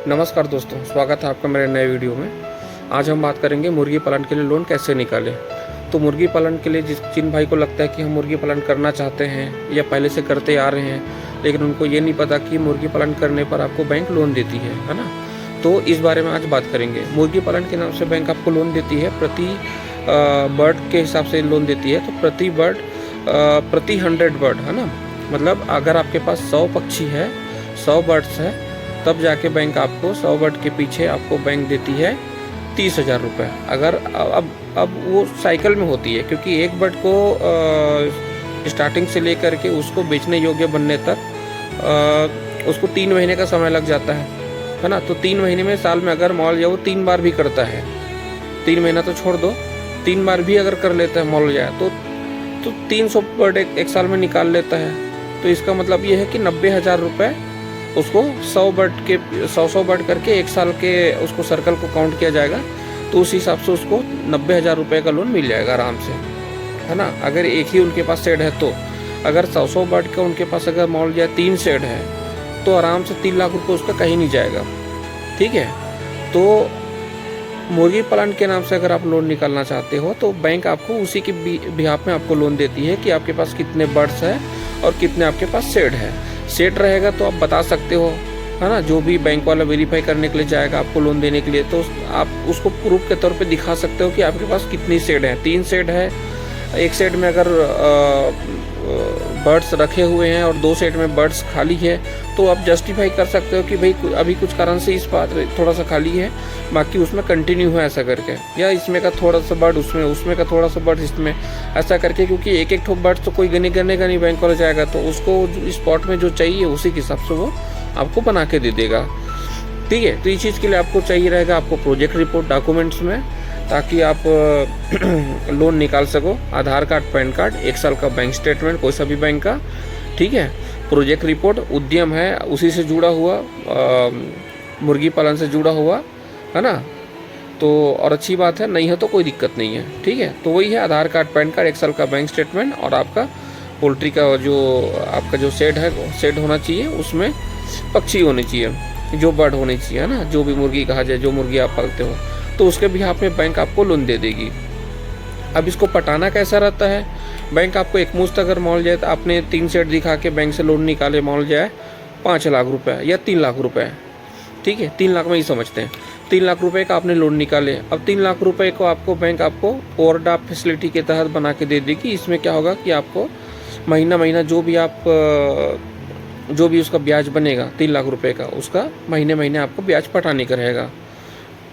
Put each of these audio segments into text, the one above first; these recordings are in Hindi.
नमस्कार दोस्तों, स्वागत है आपका मेरे नए वीडियो में। आज हम बात करेंगे मुर्गी पालन के लिए लोन कैसे निकालें। तो मुर्गी पालन के लिए जिन भाई को लगता है कि हम मुर्गी पालन करना चाहते हैं या पहले से करते आ रहे हैं, लेकिन उनको ये नहीं पता कि मुर्गी पालन करने पर आपको बैंक लोन देती है ना। तो इस बारे में आज बात करेंगे। मुर्गी पालन के नाम से बैंक आपको लोन देती है, प्रति बर्ड के हिसाब से लोन देती है। तो प्रति बर्ड प्रति 100 बर्ड है ना, मतलब अगर आपके पास 100 पक्षी है, 100 बर्ड्स है, तब जाके बैंक आपको 100 बर्ड के पीछे आपको बैंक देती है 30,000 रुपये। अगर अब वो साइकिल में होती है, क्योंकि एक बर्ड को स्टार्टिंग से लेकर के उसको बेचने योग्य बनने तक उसको 3 महीने का समय लग जाता है ना। तो 3 महीने में, साल में अगर मॉल जाओ 3 बार भी करता है, 3 महीना तो छोड़ दो, 3 बार भी अगर कर लेता है मॉल जाए तो 300 बर्ड एक साल में निकाल लेता है। तो इसका मतलब ये है कि 90,000 रुपये उसको 100 बर्ड करके एक साल के उसको सर्कल को काउंट किया जाएगा, तो उस हिसाब से उसको 90,000 रुपये का लोन मिल जाएगा आराम से, है ना। अगर एक ही उनके पास शेड है, तो अगर 100 बर्ड का उनके पास अगर मान लिया 3 शेड है, तो आराम से 3 लाख रुपये उसका कहीं नहीं जाएगा। ठीक है। तो मुर्गी पालन के नाम से अगर आप लोन निकालना चाहते हो, तो बैंक आपको उसी के बिहाफ में आपको लोन देती है कि आपके पास कितने बर्ड्स हैं और कितने आपके पास शेड है। शेड रहेगा तो आप बता सकते हो, है ना। जो भी बैंक वाला वेरीफाई करने के लिए जाएगा आपको लोन देने के लिए, तो आप उसको प्रूफ के तौर पे दिखा सकते हो कि आपके पास कितनी शेड है। 3 शेड है, एक शेड में अगर बर्ड्स रखे हुए हैं और 2 शेड में बर्ड्स खाली है, तो आप जस्टिफाई कर सकते हो कि भाई अभी कुछ कारण से इस बार थोड़ा सा खाली है, बाकी उसमें कंटिन्यू है ऐसा करके, या इसमें का थोड़ा सा बर्ड उसमें का थोड़ा सा बर्ड इसमें, ऐसा करके। क्योंकि एक ठोक बर्ड तो कोई गने का नहीं बैंक वाला जाएगा, तो उसको स्पॉट में जो चाहिए उसी के हिसाब से वो आपको बना के दे देगा। ठीक है। तो इस चीज़ के लिए आपको चाहिए रहेगा आपको प्रोजेक्ट रिपोर्ट डॉक्यूमेंट्स में, ताकि आप लोन निकाल सको। आधार कार्ड, पैन कार्ड, 1 साल का बैंक स्टेटमेंट कोई सा भी बैंक का। ठीक है। प्रोजेक्ट रिपोर्ट, उद्यम है उसी से जुड़ा हुआ, मुर्गी पालन से जुड़ा हुआ, है ना। तो और अच्छी बात है, नहीं है तो कोई दिक्कत नहीं है। ठीक है। तो वही है आधार कार्ड, पैन कार्ड, 1 साल का बैंक स्टेटमेंट, और आपका पोल्ट्री का जो आपका जो शेड है, शेड होना चाहिए, उसमें पक्षी होने चाहिए, जो बर्ड होने चाहिए, है ना। जो भी मुर्गी कहा जाए, जो मुर्गी आप पालते हो, तो उसके बिहाफ में बैंक आपको लोन दे देगी। अब इसको पटाना कैसा रहता है, बैंक आपको एक मुश्त अगर मान जाए, तो आपने 3 सेट दिखा के बैंक से लोन निकाले, मान जाए 5 लाख रुपए या 3 लाख रुपए। ठीक है। 3 लाख में ही समझते हैं, 3 लाख रुपए का आपने लोन निकाले। अब 3 लाख रुपए को आपको बैंक आपको ओवरड्राफ्ट फैसिलिटी के तहत बना के दे देगी। इसमें क्या होगा कि आपको महीना जो भी उसका ब्याज बनेगा 3 लाख रुपए का, उसका महीने आपको ब्याज पटाने का रहेगा।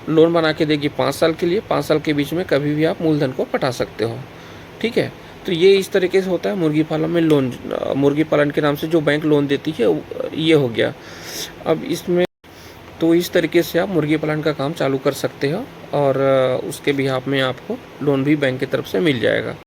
लोन बना के देगी 5 साल के लिए। 5 साल के बीच में कभी भी आप मूलधन को पटा सकते हो। ठीक है। तो ये इस तरीके से होता है मुर्गी पालन में लोन। मुर्गी पालन के नाम से जो बैंक लोन देती है, ये हो गया। अब इसमें तो इस तरीके से आप मुर्गी पालन का काम चालू कर सकते हो, और उसके बिहाफ में आपको लोन भी बैंक की तरफ से मिल जाएगा।